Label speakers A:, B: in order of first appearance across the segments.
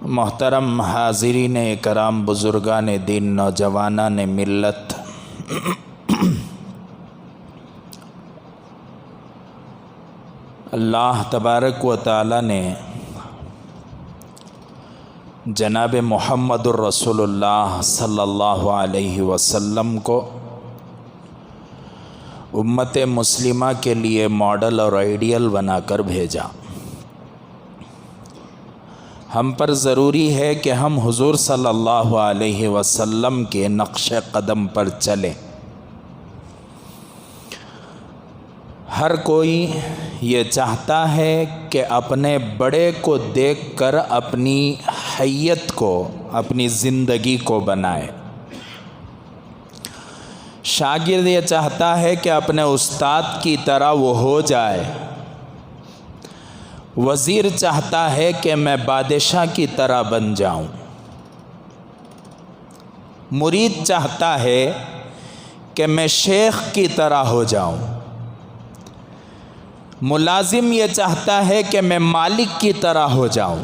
A: محترم حاضرین کرام، بزرگان دین، نوجوانان ملت، اللہ تبارک و تعالی نے جناب محمد الرسول اللہ صلی اللہ علیہ وسلم کو امت مسلمہ کے لیے ماڈل اور آئیڈیل بنا کر بھیجا۔ ہم پر ضروری ہے کہ ہم حضور صلی اللہ علیہ وسلم کے نقش قدم پر چلیں۔ ہر کوئی یہ چاہتا ہے کہ اپنے بڑے کو دیکھ کر اپنی حیت کو، اپنی زندگی کو بنائے۔ شاگرد یہ چاہتا ہے کہ اپنے استاد کی طرح وہ ہو جائے۔ وزیر چاہتا ہے کہ میں بادشاہ کی طرح بن جاؤں۔ مرید چاہتا ہے کہ میں شیخ کی طرح ہو جاؤں۔ ملازم یہ چاہتا ہے کہ میں مالک کی طرح ہو جاؤں۔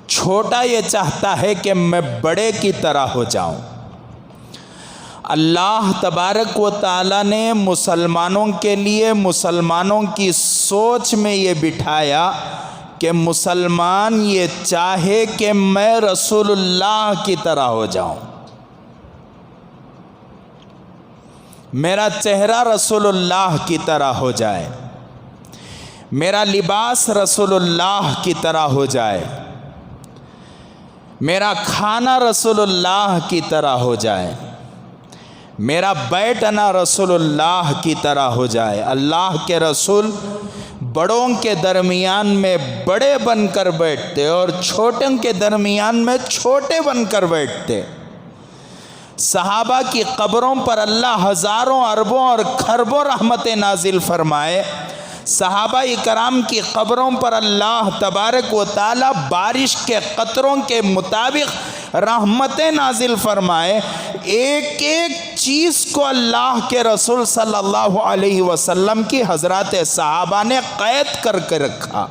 A: چھوٹا یہ چاہتا ہے کہ میں بڑے کی طرح ہو جاؤں۔ اللہ تبارک و تعالی نے مسلمانوں کے لیے مسلمانوں کی سوچ میں یہ بٹھایا کہ مسلمان یہ چاہے کہ میں رسول اللہ کی طرح ہو جاؤں، میرا چہرہ رسول اللہ کی طرح ہو جائے، میرا لباس رسول اللہ کی طرح ہو جائے، میرا کھانا رسول اللہ کی طرح ہو جائے، میرا بیٹھنا رسول اللہ کی طرح ہو جائے۔ اللہ کے رسول بڑوں کے درمیان میں بڑے بن کر بیٹھتے اور چھوٹوں کے درمیان میں چھوٹے بن کر بیٹھتے۔ صحابہ کی قبروں پر اللہ ہزاروں اربوں اور کھربوں رحمتیں نازل فرمائے۔ صحابہ کرام کی قبروں پر اللہ تبارک و تعالی بارش کے قطروں کے مطابق رحمتیں نازل فرمائے۔ ایک ایک چیز کو اللہ کے رسول صلی اللہ علیہ وسلم کی حضرات صحابہ نے قید کر کے رکھا،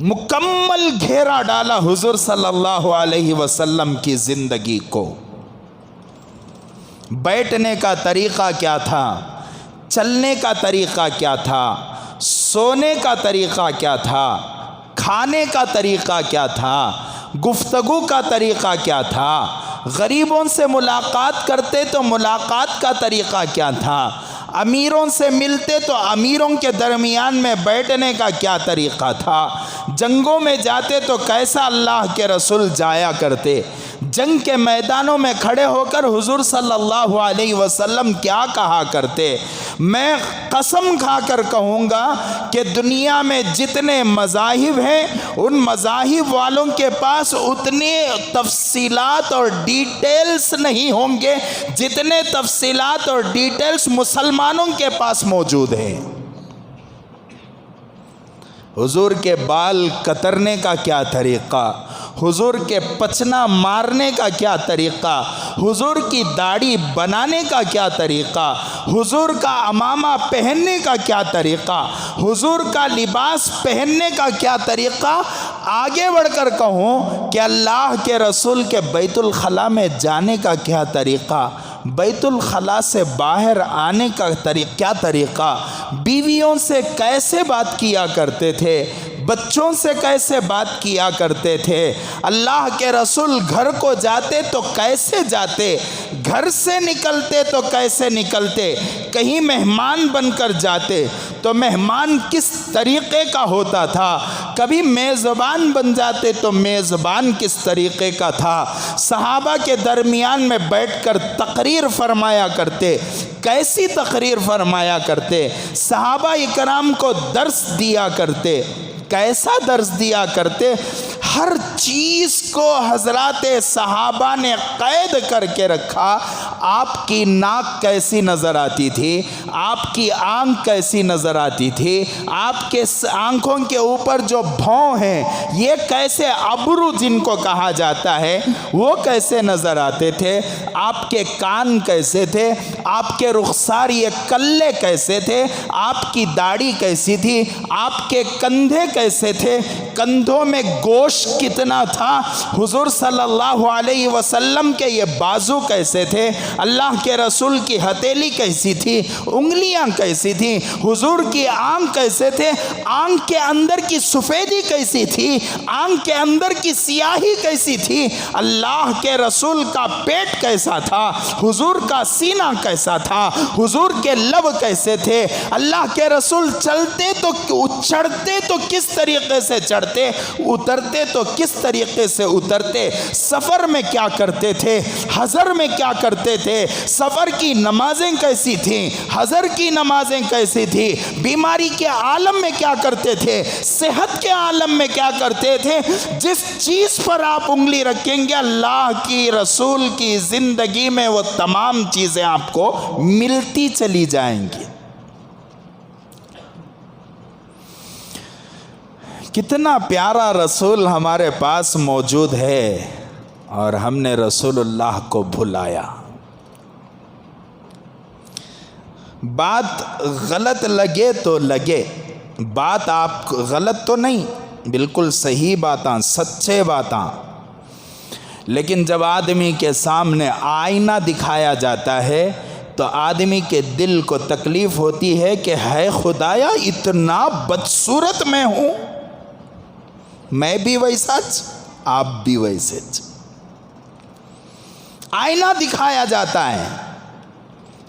A: مکمل گھیرا ڈالا حضور صلی اللہ علیہ وسلم کی زندگی کو۔ بیٹھنے کا طریقہ کیا تھا، چلنے کا طریقہ کیا تھا، سونے کا طریقہ کیا تھا، کھانے کا طریقہ کیا تھا، گفتگو کا طریقہ کیا تھا، غریبوں سے ملاقات کرتے تو ملاقات کا طریقہ کیا تھا، امیروں سے ملتے تو امیروں کے درمیان میں بیٹھنے کا کیا طریقہ تھا، جنگوں میں جاتے تو کیسا اللہ کے رسول جایا کرتے، جنگ کے میدانوں میں کھڑے ہو کر حضور صلی اللہ علیہ وسلم کیا کہا کرتے۔ میں قسم کھا کر کہوں گا کہ دنیا میں جتنے مذاہب ہیں ان مذاہب والوں کے پاس اتنے تفصیلات اور ڈیٹیلز نہیں ہوں گے جتنے تفصیلات اور ڈیٹیلز مسلمانوں کے پاس موجود ہیں۔ حضور کے بال کترنے کا کیا طریقہ، حضور کے پچنا مارنے کا کیا طریقہ، حضور کی داڑھی بنانے کا کیا طریقہ، حضور کا عمامہ پہننے کا کیا طریقہ، حضور کا لباس پہننے کا کیا طریقہ۔ آگے بڑھ کر کہوں کہ اللہ کے رسول کے بیت الخلاء میں جانے کا کیا طریقہ، بیت الخلاء سے باہر آنے کا کیا طریقہ، بیویوں سے کیسے بات کیا کرتے تھے، بچوں سے کیسے بات کیا کرتے تھے، اللہ کے رسول گھر کو جاتے تو کیسے جاتے، گھر سے نکلتے تو کیسے نکلتے، کہیں مہمان بن کر جاتے تو مہمان کس طریقے کا ہوتا تھا، کبھی میزبان بن جاتے تو میزبان کس طریقے کا تھا۔ صحابہ کے درمیان میں بیٹھ کر تقریر فرمایا کرتے، کیسی تقریر فرمایا کرتے، صحابہ اکرام کو درس دیا کرتے، کیسا درس دیا کرتے۔ ہر چیز کو حضرات صحابہ نے قید کر کے رکھا۔ آپ کی ناک کیسی نظر آتی تھی، آپ کی آنکھ کیسی نظر آتی تھی، آپ کے آنکھوں کے اوپر جو بھون ہیں یہ کیسے ابرو جن کو کہا جاتا ہے وہ کیسے نظر آتے تھے، آپ کے کان کیسے تھے، آپ کے رخسار یہ کلے کیسے تھے، آپ کی داڑھی کیسی تھی، آپ کے کندھے کیسے تھے، کندھوں میں گوشت کتنا تھا، حضور صلی اللہ علیہ وسلم کے یہ بازو کیسے تھے، اللہ کے رسول کی ہتھیلی کیسی تھی، انگلیاں کیسی تھیں، حضور کی آنکھ کیسے تھے، آنکھ کے اندر کی سفیدی کیسی تھی، آنکھ کے اندر کی سیاہی کیسی تھی، اللہ کے رسول کا پیٹ کیسا تھا، حضور کا سینہ کیسا تھا، حضور کے لب کیسے تھے، اللہ کے رسول چلتے تو چڑھتے تو کس طریقے سے چڑھتے، اترتے تو کس طریقے سے اترتے، سفر میں کیا کرتے تھے، حضر میں کیا کرتے تھے، سفر کی نمازیں کیسی تھیں، حضر کی نمازیں کیسی تھی، بیماری کے عالم میں کیا کرتے تھے، صحت کے عالم میں کیا کرتے تھے، جس چیز پر آپ انگلی رکھیں گے اللہ کی رسول کی زندگی میں وہ تمام چیزیں آپ کو ملتی چلی جائیں گی۔ کتنا پیارا رسول ہمارے پاس موجود ہے اور ہم نے رسول اللہ کو بھلایا۔ بات غلط لگے تو لگے، بات آپ غلط تو نہیں، بالکل صحیح باتاں، سچے باتاں، لیکن جب آدمی کے سامنے آئینہ دکھایا جاتا ہے تو آدمی کے دل کو تکلیف ہوتی ہے کہ ہے خدایا اتنا بدصورت میں ہوں، میں بھی ویسا آپ بھی ویسے۔ آئینہ دکھایا جاتا ہے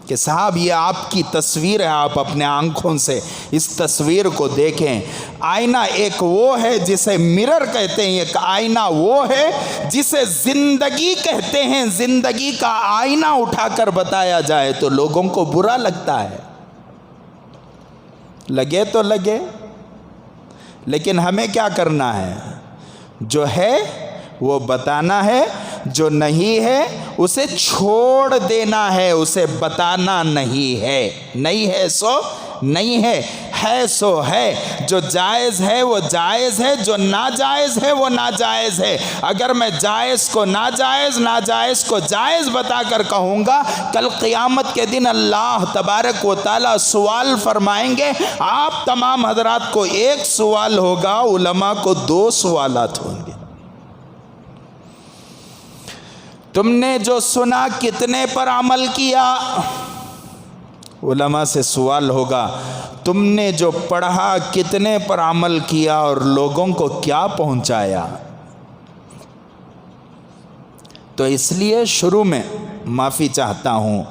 A: کہ صاحب یہ آپ کی تصویر ہے، آپ اپنے آنکھوں سے اس تصویر کو دیکھیں۔ آئینہ ایک وہ ہے جسے مرر کہتے ہیں، ایک آئینہ وہ ہے جسے زندگی کہتے ہیں۔ زندگی کا آئینہ اٹھا کر بتایا جائے تو لوگوں کو برا لگتا ہے، لگے تو لگے، لیکن ہمیں کیا کرنا ہے، جو ہے وہ بتانا ہے، جو نہیں ہے اسے چھوڑ دینا ہے، اسے بتانا نہیں ہے۔ نہیں ہے سو نہیں ہے، ہے سو ہے۔ جو جائز ہے وہ جائز ہے، جو ناجائز ہے وہ ناجائز ہے۔ اگر میں جائز کو ناجائز، ناجائز کو جائز بتا کر کہوں گا، کل قیامت کے دن اللہ تبارک و تعالی سوال فرمائیں گے۔ آپ تمام حضرات کو ایک سوال ہوگا، علماء کو 2 سوالات ہوں گے۔ تم نے جو سنا کتنے پر عمل کیا؟ علماء سے سوال ہوگا تم نے جو پڑھا کتنے پر عمل کیا اور لوگوں کو کیا پہنچایا؟ تو اس لیے شروع میں معافی چاہتا ہوں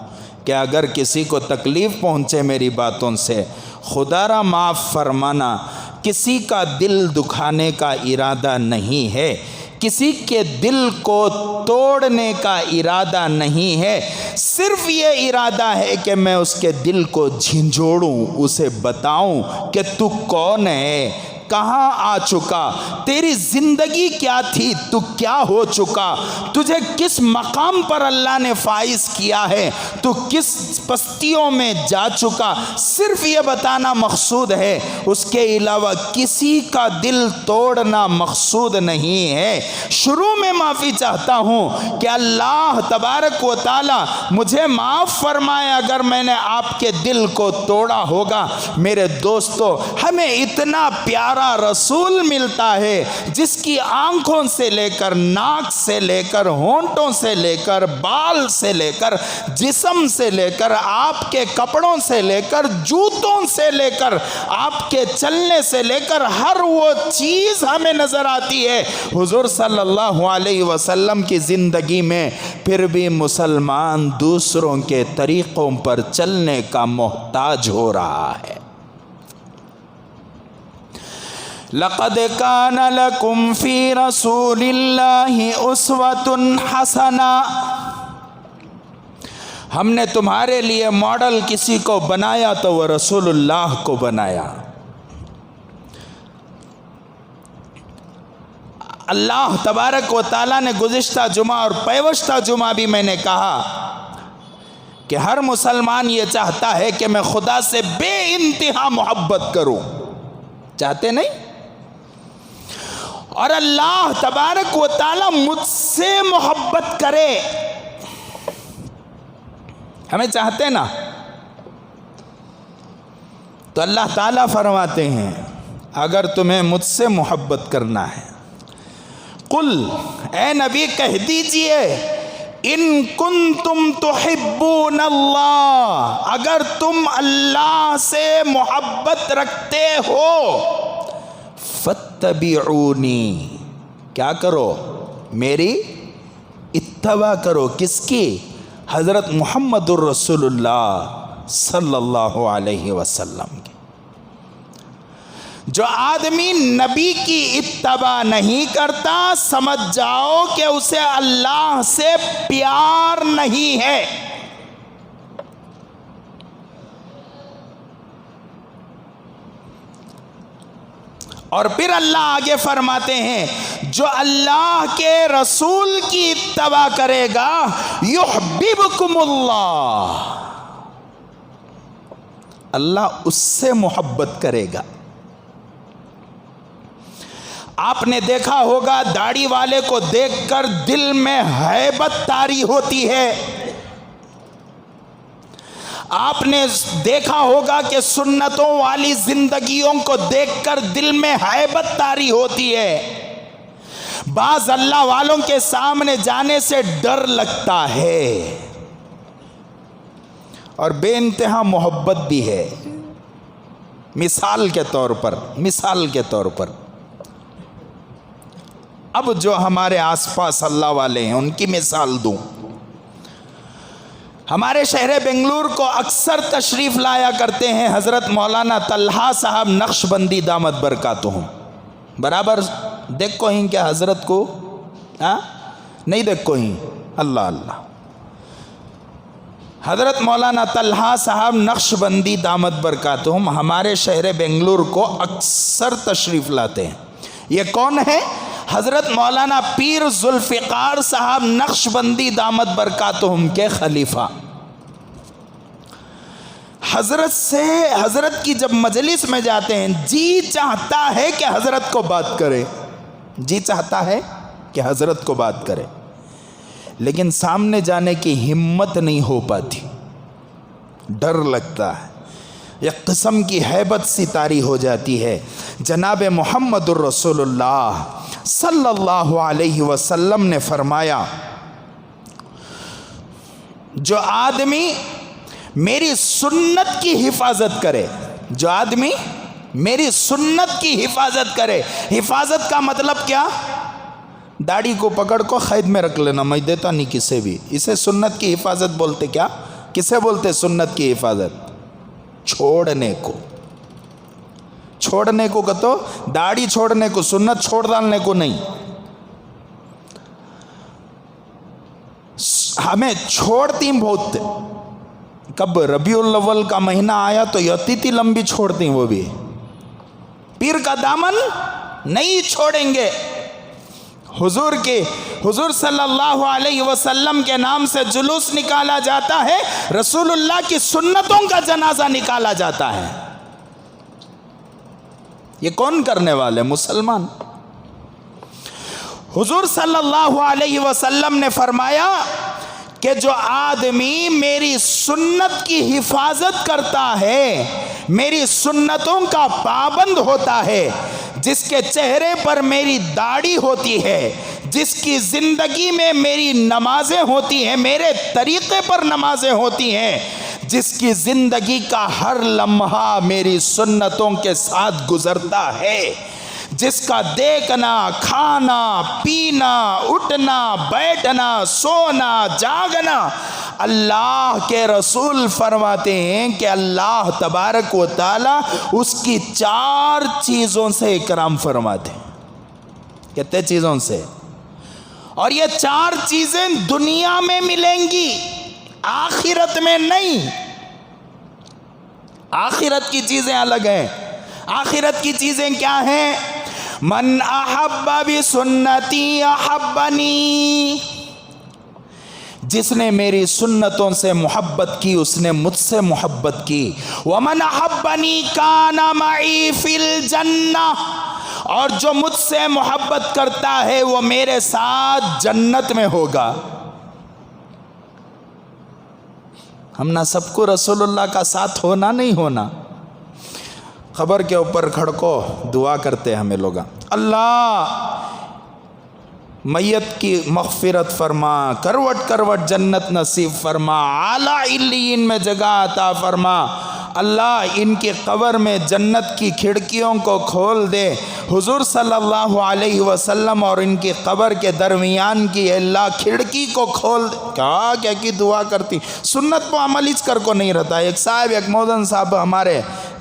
A: کہ اگر کسی کو تکلیف پہنچے میری باتوں سے، خدا را معاف فرمانا۔ کسی کا دل دکھانے کا ارادہ نہیں ہے، کسی کے دل کو توڑنے کا ارادہ نہیں ہے، صرف یہ ارادہ ہے کہ میں اس کے دل کو جھنجھوڑوں، اسے بتاؤں کہ تو کون ہے، کہاں آ چکا، تیری زندگی کیا تھی، تو کیا ہو چکا، تجھے کس مقام پر اللہ نے فائز کیا ہے، تو کس پستیوں میں جا چکا، صرف یہ بتانا مقصود ہے، اس کے علاوہ کسی کا دل توڑنا مقصود نہیں ہے۔ شروع میں معافی چاہتا ہوں کہ اللہ تبارک و تعالی مجھے معاف فرمائے اگر میں نے آپ کے دل کو توڑا ہوگا۔ میرے دوستو، ہمیں اتنا پیارا رسول ملتا ہے جس کی آنکھوں سے لے کر، ناک سے لے کر، ہونٹوں سے لے کر، بال سے لے کر، جسم سے لے کر، آپ کے کپڑوں سے لے کر، جوتوں سے لے کر، آپ کے چلنے سے لے کر، ہر وہ چیز ہمیں نظر آتی ہے حضور صلی اللہ علیہ وسلم کی زندگی میں۔ پھر بھی مسلمان دوسروں کے طریقوں پر چلنے کا محتاج ہو رہا ہے۔ لَقَدْ كَانَ لَكُمْ فِي رَسُولِ اللَّهِ أُسْوَةٌ حَسَنَةٌ، ہم نے تمہارے لیے ماڈل کسی کو بنایا تو وہ رسول اللہ کو بنایا۔ اللہ تبارک و تعالیٰ نے گزشتہ جمعہ اور پیوستہ جمعہ بھی میں نے کہا، کہ ہر مسلمان یہ چاہتا ہے کہ میں خدا سے بے انتہا محبت کروں، چاہتے نہیں؟ اور اللہ تبارک و تعالی مجھ سے محبت کرے، ہمیں چاہتے نا؟ تو اللہ تعالیٰ فرماتے ہیں اگر تمہیں مجھ سے محبت کرنا ہے، قل اے نبی کہہ دیجئے، ان کنتم تحبون اللہ، اگر تم اللہ سے محبت رکھتے ہو، فاتبعونی، کیا کرو؟ میری اتباع کرو، کس کی؟ حضرت محمد الرسول اللہ صلی اللہ علیہ وسلم کی۔ جو آدمی نبی کی اتباع نہیں کرتا، سمجھ جاؤ کہ اسے اللہ سے پیار نہیں ہے۔ اور پھر اللہ آگے فرماتے ہیں جو اللہ کے رسول کی اتباع کرے گا یحببکم اللہ، اللہ اس سے محبت کرے گا۔ آپ نے دیکھا ہوگا داڑھی والے کو دیکھ کر دل میں ہیبت طاری ہوتی ہے، آپ نے دیکھا ہوگا کہ سنتوں والی زندگیوں کو دیکھ کر دل میں ہیبت طاری ہوتی ہے، بعض اللہ والوں کے سامنے جانے سے ڈر لگتا ہے، اور بے انتہا محبت بھی ہے۔ مثال کے طور پر اب جو ہمارے آس پاس اللہ والے ہیں ان کی مثال دوں۔ ہمارے شہر بنگلور کو اکثر تشریف لایا کرتے ہیں حضرت مولانا طلحہ صاحب نقشبندی دامت برکاتہم، برابر دیکھو ہی کیا حضرت کو؟ نہیں دیکھو ہی؟ اللہ اللہ، حضرت مولانا طلحہ صاحب نقشبندی دامت برکاتہم ہمارے شہر بنگلور کو اکثر تشریف لاتے ہیں۔ یہ کون ہے؟ حضرت مولانا پیر ذوالفقار صاحب نقشبندی دامت برکاتہم کے خلیفہ۔ حضرت کی جب مجلس میں جاتے ہیں جی چاہتا ہے کہ حضرت کو بات کرے، حضرت کو بات کرے، لیکن سامنے جانے کی ہمت نہیں ہو پاتی، ڈر لگتا ہے، ایک قسم کی ہیبت سی طاری ہو جاتی ہے۔ جناب محمد الرسول اللہ صلی اللہ علیہ وسلم نے فرمایا جو آدمی میری سنت کی حفاظت کرے، جو آدمی میری سنت کی حفاظت کرے، حفاظت کا مطلب کیا؟ داڑھی کو پکڑ کو قید میں رکھ لینا، میں دیتا نہیں کسے بھی، اسے سنت کی حفاظت بولتے۔ کیا کسے بولتے سنت کی حفاظت؟ چھوڑنے کو کہتو داڑھی چھوڑنے کو، سنت چھوڑ ڈالنے کو نہیں۔ ہمیں چھوڑتی بہت، کب ربیع الاول کا مہینہ آیا تو یتی لمبی چھوڑتی، وہ بھی پیر کا دامن نہیں چھوڑیں گے۔ حضور صلی اللہ علیہ وسلم کے نام سے جلوس نکالا جاتا ہے، رسول اللہ کی سنتوں کا جنازہ نکالا جاتا ہے، یہ کون کرنے والے؟ مسلمان۔ حضور صلی اللہ علیہ وسلم نے فرمایا کہ جو آدمی میری سنت کی حفاظت کرتا ہے، میری سنتوں کا پابند ہوتا ہے، جس کے چہرے پر میری داڑھی ہوتی ہے، جس کی زندگی میں میری نمازیں ہوتی ہیں، میرے طریقے پر نمازیں ہوتی ہیں، جس کی زندگی کا ہر لمحہ میری سنتوں کے ساتھ گزرتا ہے، جس کا دیکھنا، کھانا، پینا، اٹھنا، بیٹھنا، سونا، جاگنا، اللہ کے رسول فرماتے ہیں کہ اللہ تبارک و تعالی اس کی 4 چیزوں سے اکرام فرماتے ہیں۔ کتنے چیزوں سے؟ اور یہ 4 چیزیں دنیا میں ملیں گی، آخرت میں نہیں۔ آخرت کی چیزیں الگ ہیں۔ آخرت کی چیزیں کیا ہیں؟ من احب بسنتی احبنی، جس نے میری سنتوں سے محبت کی اس نے مجھ سے محبت کی. وَمَنْ أَحَبَّنِي كَانَ مَعِي فِي الْجَنَّةِ، اور جو مجھ سے محبت کرتا ہے وہ میرے ساتھ جنت میں ہوگا. ہم نہ سب کو رسول اللہ کا ساتھ ہونا نہیں ہونا. قبر کے اوپر کھڑکو دعا کرتے ہمیں لوگ، اللہ میت کی مغفرت فرما، کروٹ کروٹ جنت نصیب فرما، اعلی علیین میں جگہ عطا فرما. اللہ ان کی قبر میں جنت کی کھڑکیوں کو کھول دے. حضور صلی اللہ علیہ وسلم اور ان کی قبر کے درمیان کی اللہ کھڑکی کو کھول دے. کیا کی دعا کرتی. سنت کو عمل ہیچ کر کو نہیں رہتا. ایک صاحب، ایک موذن صاحب ہمارے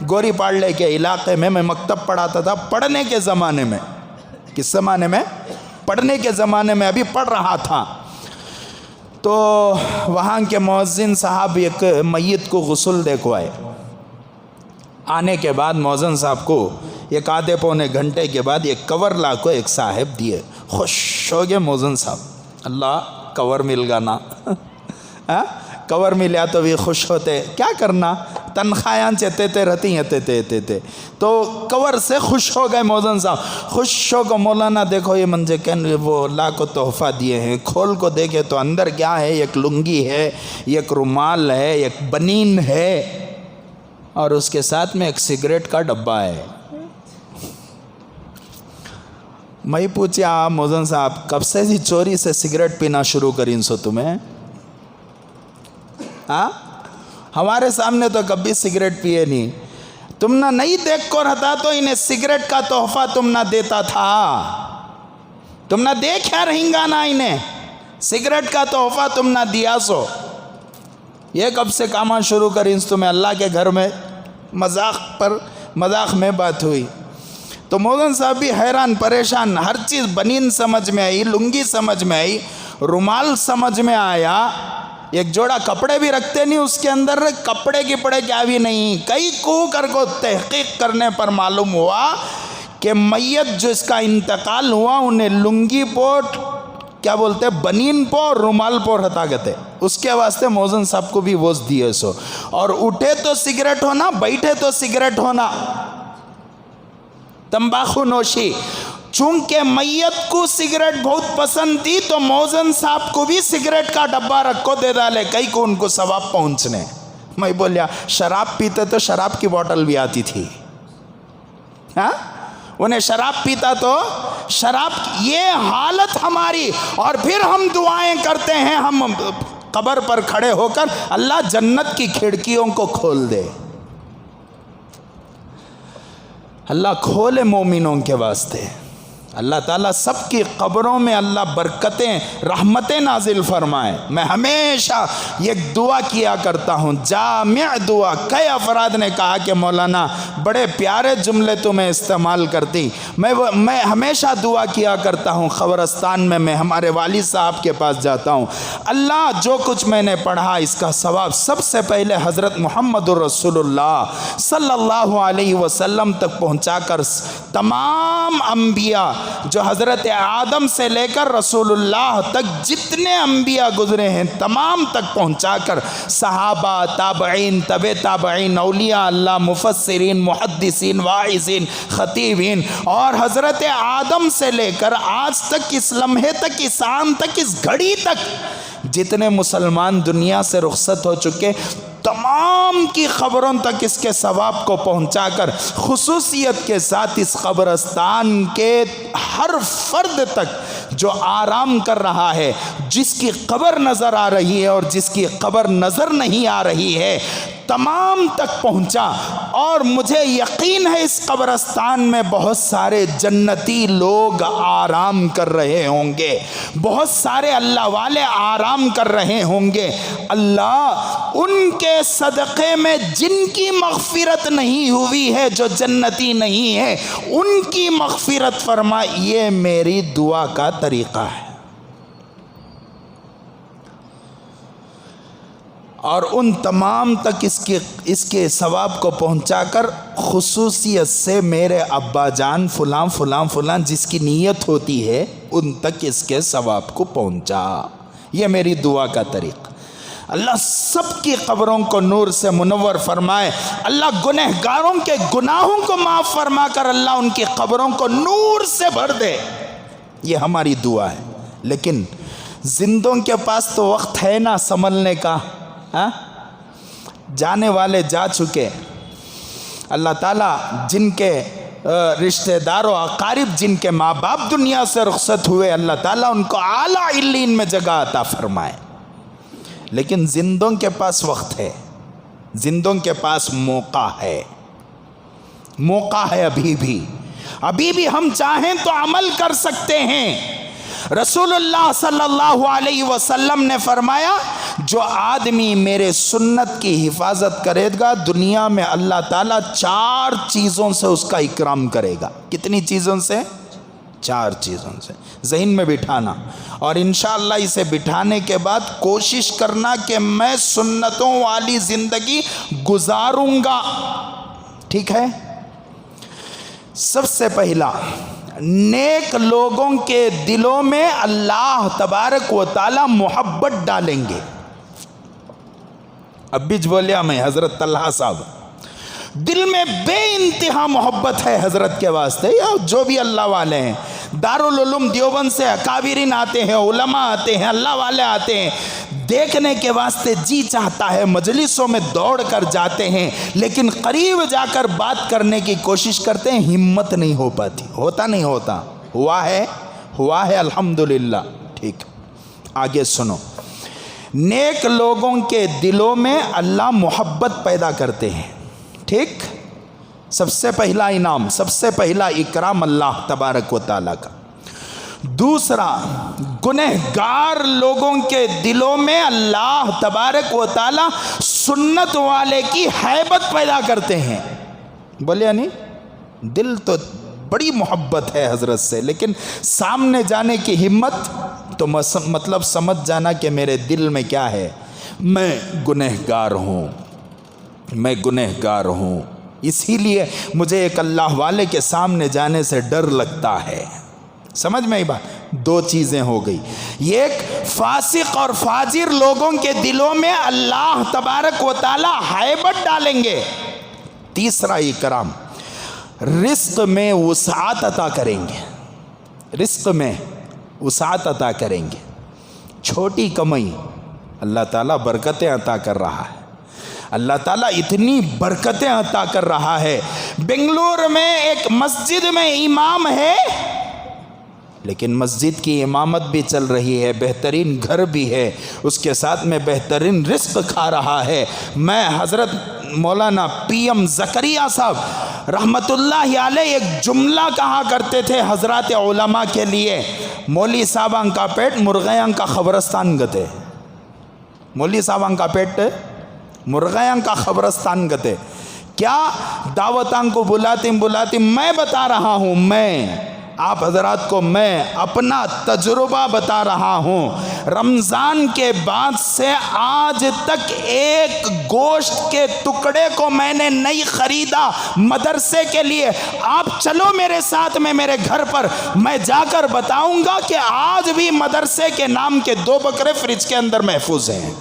A: گوری پاڑلے کے علاقے میں مکتب پڑھاتا تھا پڑھنے کے زمانے میں. کس زمانے میں؟ پڑھنے کے زمانے میں، ابھی پڑھ رہا تھا. تو وہاں کے مؤذن صاحب ایک میت کو غسل دے کو آئے. آنے کے بعد مؤذن صاحب کو ایک آدھے پونے گھنٹے کے بعد ایک کور لا کو ایک صاحب دیے. خوش ہو گئے مؤذن صاحب، اللہ کور مل گا نا. کور ملیا تو بھی خوش ہوتے. کیا کرنا، تنخواہیں چہتے رہتی ہیں. تو کور سے خوش ہو گئے مؤذن صاحب. خوش ہو کو مولانا دیکھو یہ منجے وہ اللہ کو تحفہ دیے ہیں. کھول کو دیکھے تو اندر کیا ہے، ایک لنگی ہے، ایک رومال ہے، ایک بنین ہے، اور اس کے ساتھ میں ایک سگریٹ کا ڈبہ ہے. میں پوچھا مؤذن صاحب کب سے جی چوری سے سگریٹ پینا شروع کریں سو تمہیں؟ ہمارے سامنے تو کبھی سگریٹ پیے نہیں. تم نہ نہیں دیکھ کو رہتا تو انہیں سگریٹ کا تحفہ تم نہ دیتا تھا. تم نہ دیکھا رہیں گا نا انہیں سگریٹ کا تحفہ تم نہ دیا سو. یہ کب سے کاما شروع کریں تمہیں؟ اللہ کے گھر میں مذاق میں بات ہوئی. تو مؤذن صاحب بھی حیران پریشان. ہر چیز بنین سمجھ میں آئی، لنگی سمجھ میں آئی، رومال سمجھ میں آیا. ایک جوڑا کپڑے بھی رکھتے نہیں اس کے اندر، کپڑے کی پڑے کیا بھی نہیں. کئی کو کر کو تحقیق کرنے پر معلوم ہوا کہ میت جو اس کا انتقال ہوا انہیں لنگی پوٹ کیا بولتے بنین پو اور رومال پو ہٹا گئے. اس کے واسطے مؤذن صاحب کو بھی ووز دیے سو. اور اٹھے تو سگریٹ ہونا، بیٹھے تو سگریٹ ہونا، تمباکو نوشی. چونکہ میت کو سگریٹ بہت پسند تھی تو مؤذن صاحب کو بھی سگریٹ کا ڈبہ رکھو دے ڈالے کئی کو ان کو ثواب پہنچنے. میں بولیا شراب پیتے تو شراب کی بوٹل بھی آتی تھی. انہیں شراب پیتا تو شراب. یہ حالت ہماری. اور پھر ہم دعائیں کرتے ہیں ہم قبر پر کھڑے ہو کر، اللہ جنت کی کھڑکیوں کو کھول دے. اللہ کھولے مومنوں کے واسطے. اللہ تعالیٰ سب کی قبروں میں اللہ برکتیں رحمتیں نازل فرمائے. میں ہمیشہ یہ دعا کیا کرتا ہوں، جامع دعا. کئی افراد نے کہا کہ مولانا بڑے پیارے جملے تمہیں استعمال کرتی. میں ہمیشہ دعا کیا کرتا ہوں. قبرستان میں ہمارے والد صاحب کے پاس جاتا ہوں. اللہ جو کچھ میں نے پڑھا اس کا ثواب سب سے پہلے حضرت محمد الرسول اللہ صلی اللہ علیہ وسلم تک پہنچا کر تمام انبیاء جو حضرت آدم سے لے کر رسول اللہ تک جتنے انبیاء گزرے ہیں تمام تک پہنچا کر صحابہ، تابعین، تبع تابعین، اولیاء اللہ، مفسرین، محدثین، واعظین، خطیبین، اور حضرت آدم سے لے کر آج تک، اس لمحے تک، اس آن تک، اس گھڑی تک جتنے مسلمان دنیا سے رخصت ہو چکے تمام کی خبروں تک اس کے ثواب کو پہنچا کر خصوصیت کے ساتھ اس قبرستان کے ہر فرد تک جو آرام کر رہا ہے، جس کی قبر نظر آ رہی ہے اور جس کی قبر نظر نہیں آ رہی ہے، تمام تک پہنچا. اور مجھے یقین ہے اس قبرستان میں بہت سارے جنتی لوگ آرام کر رہے ہوں گے، بہت سارے اللہ والے آرام کر رہے ہوں گے. اللہ ان کے صدقے میں جن کی مغفرت نہیں ہوئی ہے، جو جنتی نہیں ہے، ان کی مغفرت فرما. یہ میری دعا کا طریقہ ہے. اور ان تمام تک اس کے ثواب کو پہنچا کر خصوصیت سے میرے ابا جان فلاں فلاں فلاں جس کی نیت ہوتی ہے ان تک اس کے ثواب کو پہنچا. یہ میری دعا کا طریقہ۔ اللہ سب کی قبروں کو نور سے منور فرمائے، اللہ گنہگاروں کے گناہوں کو معاف فرما کر اللہ ان کی قبروں کو نور سے بھر دے، یہ ہماری دعا ہے۔ لیکن زندوں کے پاس تو وقت ہے نا سنبھلنے کا، جانے والے جا چکے۔ اللہ تعالیٰ جن کے رشتہ دار و اقارب، جن کے ماں باپ دنیا سے رخصت ہوئے، اللہ تعالیٰ ان کو اعلیٰ علیین میں جگہ عطا فرمائے۔ لیکن زندوں کے پاس وقت ہے، زندوں کے پاس موقع ہے، موقع ہے ابھی بھی ہم چاہیں تو عمل کر سکتے ہیں۔ رسول اللہ صلی اللہ علیہ وسلم نے فرمایا، جو آدمی میرے سنت کی حفاظت کرے گا دنیا میں اللہ تعالیٰ 4 چیزوں سے اس کا اکرام کرے گا۔ کتنی چیزوں سے؟ 4 چیزوں سے ذہن میں بٹھانا، اور انشاءاللہ اسے بٹھانے کے بعد کوشش کرنا کہ میں سنتوں والی زندگی گزاروں گا، ٹھیک ہے؟ سب سے پہلا، نیک لوگوں کے دلوں میں اللہ تبارک و تعالی محبت ڈالیں گے۔ اب بھی بولیا میں حضرت طلحہ صاحب، دل میں بے انتہا محبت ہے حضرت کے واسطے، یا جو بھی اللہ والے ہیں، دارالعلوم دیوبند سے اکابرین آتے ہیں، علماء آتے ہیں، اللہ والے آتے ہیں، دیکھنے کے واسطے جی چاہتا ہے، مجلسوں میں دوڑ کر جاتے ہیں، لیکن قریب جا کر بات کرنے کی کوشش کرتے ہیں، ہمت نہیں ہو پاتی، نہیں ہوتا، ہوا ہے الحمدللہ۔ ٹھیک، آگے سنو، نیک لوگوں کے دلوں میں اللہ محبت پیدا کرتے ہیں، ٹھیک؟ سب سے پہلا انعام، سب سے پہلا اکرام اللہ تبارک و تعالیٰ کا۔ دوسرا، گنہگار لوگوں کے دلوں میں اللہ تبارک و تعالیٰ سنت والے کی ہیبت پیدا کرتے ہیں۔ بولے نہیں، دل تو بڑی محبت ہے حضرت سے، لیکن سامنے جانے کی ہمت تو مطلب سمجھ جانا کہ میرے دل میں کیا ہے، میں گنہگار ہوں، اسی لیے مجھے ایک اللہ والے کے سامنے جانے سے ڈر لگتا ہے۔ سمجھ میں آئی بات؟ 2 چیزیں ہو گئی، یہ ایک فاسق اور فاجر لوگوں کے دلوں میں اللہ تبارک و تعالی ہیبت ڈالیں گے۔ تیسرا اکرام، رزق میں وسعت عطا کریں گے، رزق میں وسعت عطا کریں گے۔ چھوٹی کمائی اللہ تعالیٰ برکتیں عطا کر رہا ہے، اللہ تعالیٰ اتنی برکتیں عطا کر رہا ہے۔ بنگلور میں ایک مسجد میں امام ہے، لیکن مسجد کی امامت بھی چل رہی ہے، بہترین گھر بھی ہے، اس کے ساتھ میں بہترین رزق کھا رہا ہے۔ میں حضرت مولانا پی ایم زکریا صاحب رحمت اللہ علیہ ایک جملہ کہا کرتے تھے حضرات علماء کے لیے، مولی صاحبان کا پیٹ مرغیاں کا خبرستان گتے، مولی صاحبان کا پیٹ مرغیاں کا خبرستان گتے۔ کیا دعوتاں کو بلاتی میں بتا رہا ہوں، میں آپ حضرات کو میں اپنا تجربہ بتا رہا ہوں، رمضان کے بعد سے آج تک ایک گوشت کے ٹکڑے کو میں نے نہیں خریدا مدرسے کے لیے۔ آپ چلو میرے ساتھ میں میرے گھر پر، میں جا کر بتاؤں گا کہ آج بھی مدرسے کے نام کے 2 بکرے فریج کے اندر محفوظ ہیں۔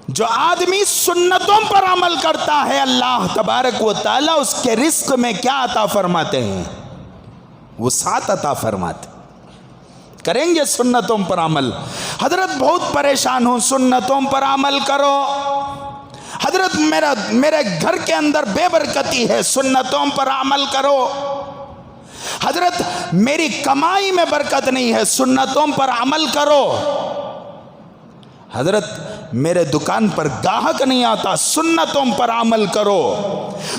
A: جو آدمی سنتوں پر عمل کرتا ہے اللہ تبارک و تعالیٰ اس کے رزق میں کیا عطا فرماتے ہیں؟ وسعت عطا فرماتے۔ کریں گے سنتوں پر عمل؟ حضرت بہت پریشان ہوں، سنتوں پر عمل کرو حضرت، میرے گھر کے اندر بے برکتی ہے، سنتوں پر عمل کرو حضرت، میری کمائی میں برکت نہیں ہے، سنتوں پر عمل کرو حضرت، میرے دکان پر گاہک نہیں آتا، سنتوں پر عمل کرو۔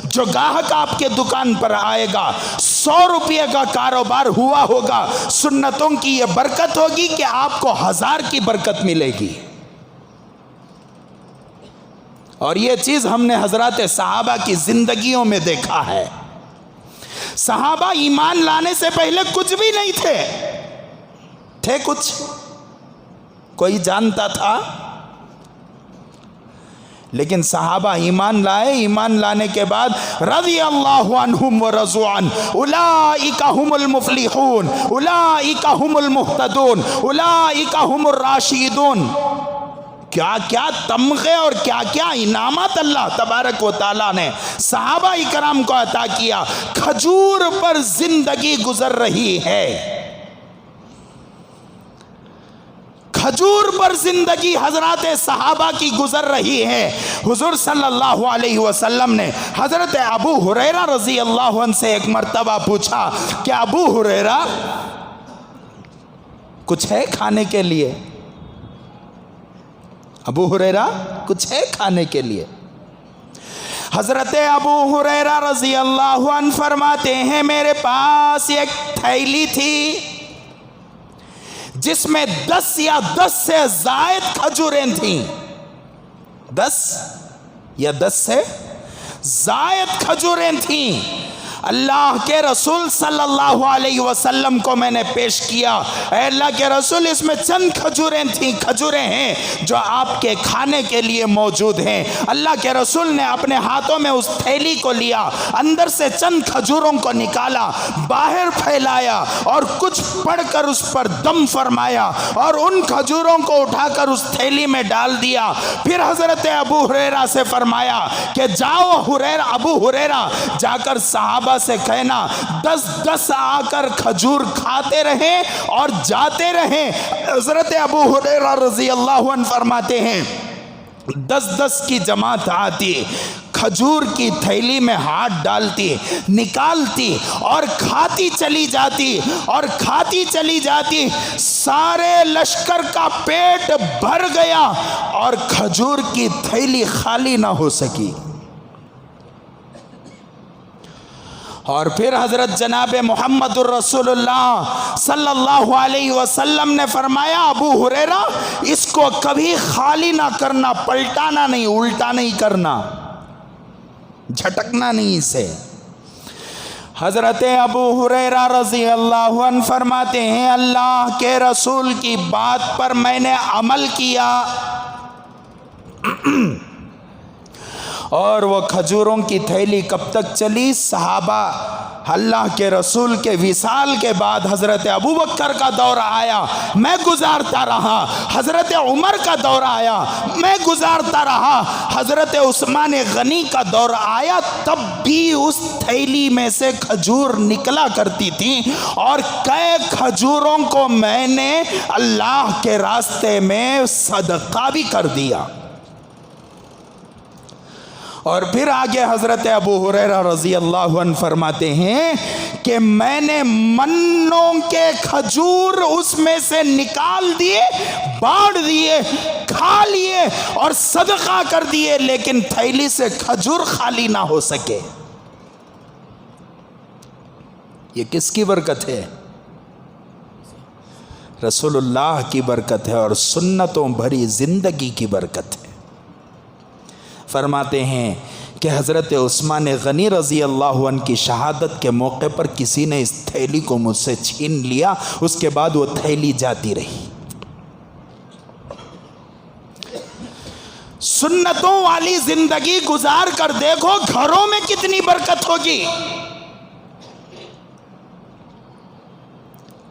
A: جو گاہک آپ کے دکان پر آئے گا 100 روپے کا کاروبار ہوا ہوگا، سنتوں کی یہ برکت ہوگی کہ آپ کو 1000 کی برکت ملے گی۔ اور یہ چیز ہم نے حضرات صحابہ کی زندگیوں میں دیکھا ہے۔ صحابہ ایمان لانے سے پہلے کچھ بھی نہیں تھے کچھ؟ کوئی جانتا تھا؟ لیکن صحابہ ایمان لائے، ایمان لانے کے بعد رضی اللہ عنہم و رضوا عنہ، اولئک هم المفلحون، اولئک هم المہتدون، اولئک هم الراشدون۔ کیا کیا تمغے اور کیا کیا انعامات اللہ تبارک و تعالیٰ نے صحابہ اکرام کو عطا کیا۔ کھجور پر زندگی گزر رہی ہے، کھجور پر زندگی حضرات صحابہ کی گزر رہی ہے۔ حضور صلی اللہ علیہ وسلم نے حضرت ابو ہریرہ رضی اللہ عنہ سے ایک مرتبہ پوچھا کہ ابو ہریرہ کچھ ہے کھانے کے لیے؟ ابو ہریرہ کچھ ہے کھانے کے لیے؟ حضرت ابو ہریرہ رضی اللہ عنہ فرماتے ہیں میرے پاس ایک تھیلی تھی جس میں 10 یا 10 سے زائد کھجوریں تھیں، 10 یا 10 سے زائد کھجوریں تھیں۔ اللہ کے رسول صلی اللہ علیہ وسلم کو میں نے پیش کیا، اے اللہ کے رسول اس میں چند کھجوریں تھیں، کھجوریں ہیں جو آپ کے کھانے کے لیے موجود ہیں۔ اللہ کے رسول نے اپنے ہاتھوں میں اس تھیلی کو لیا، اندر سے چند کھجوروں کو نکالا، باہر پھیلایا اور کچھ پڑھ کر اس پر دم فرمایا اور ان کھجوروں کو اٹھا کر اس تھیلی میں ڈال دیا۔ پھر حضرت ابو ہریرہ سے فرمایا کہ جاؤ ابو ہریرہ، جا کر صحابہ سے کہنا 10 آ کر کھجور کھاتے رہیں اور جاتے رہیں۔ حضرت ابو ہریرہ رضی اللہ عنہ فرماتے ہیں 10 کی جماعت آتی، کھجور کی تھیلی میں ہاتھ ڈالتی، نکالتی اور کھاتی چلی جاتی اور کھاتی چلی جاتی۔ سارے لشکر کا پیٹ بھر گیا اور کھجور کی تھیلی خالی نہ ہو سکی۔ اور پھر حضرت جناب محمد الرسول اللہ صلی اللہ علیہ وسلم نے فرمایا ابو ہریرہ اس کو کبھی خالی نہ کرنا، پلٹانا نہیں، الٹا نہیں کرنا، جھٹکنا نہیں اسے۔ حضرت ابو ہریرہ رضی اللہ عنہ فرماتے ہیں اللہ کے رسول کی بات پر میں نے عمل کیا اور وہ کھجوروں کی تھیلی کب تک چلی؟ صحابہ اللہ کے رسول کے وصال کے بعد حضرت ابو بکر کا دور آیا، میں گزارتا رہا، حضرت عمر کا دور آیا، میں گزارتا رہا، حضرت عثمان غنی کا دور آیا، تب بھی اس تھیلی میں سے کھجور نکلا کرتی تھی اور کئی کھجوروں کو میں نے اللہ کے راستے میں صدقہ بھی کر دیا۔ اور پھر آگے حضرت ابو ہریرہ رضی اللہ عنہ فرماتے ہیں کہ میں نے منوں کے کھجور اس میں سے نکال دیے، بانٹ دیے، کھا لیے اور صدقہ کر دیے، لیکن تھیلی سے کھجور خالی نہ ہو سکے۔ یہ کس کی برکت ہے؟ رسول اللہ کی برکت ہے اور سنتوں بھری زندگی کی برکت ہے۔ فرماتے ہیں کہ حضرت عثمان غنی رضی اللہ عنہ کی شہادت کے موقع پر کسی نے اس تھیلی کو مجھ سے چھین لیا، اس کے بعد وہ تھیلی جاتی رہی۔ سنتوں والی زندگی گزار کر دیکھو گھروں میں کتنی برکت ہوگی۔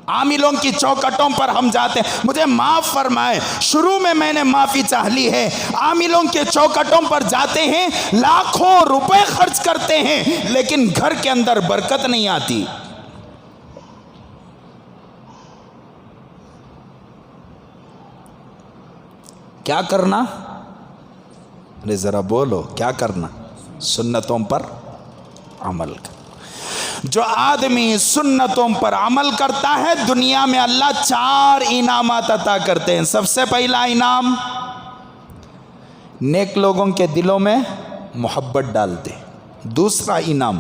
A: عاملوں کی چوکٹوں پر ہم جاتے ہیں، مجھے معاف فرمائے، شروع میں نے معافی چاہ لی ہے، عاملوں کے چوکٹوں پر جاتے ہیں، لاکھوں روپے خرچ کرتے ہیں، لیکن گھر کے اندر برکت نہیں آتی۔ کیا کرنا؟ ارے ذرا بولو، کیا کرنا؟ سنتوں پر عمل کر۔ جو آدمی سنتوں پر عمل کرتا ہے دنیا میں اللہ 4 انعامات عطا کرتے ہیں۔ سب سے پہلا انعام، نیک لوگوں کے دلوں میں محبت ڈالتے۔ دوسرا انعام،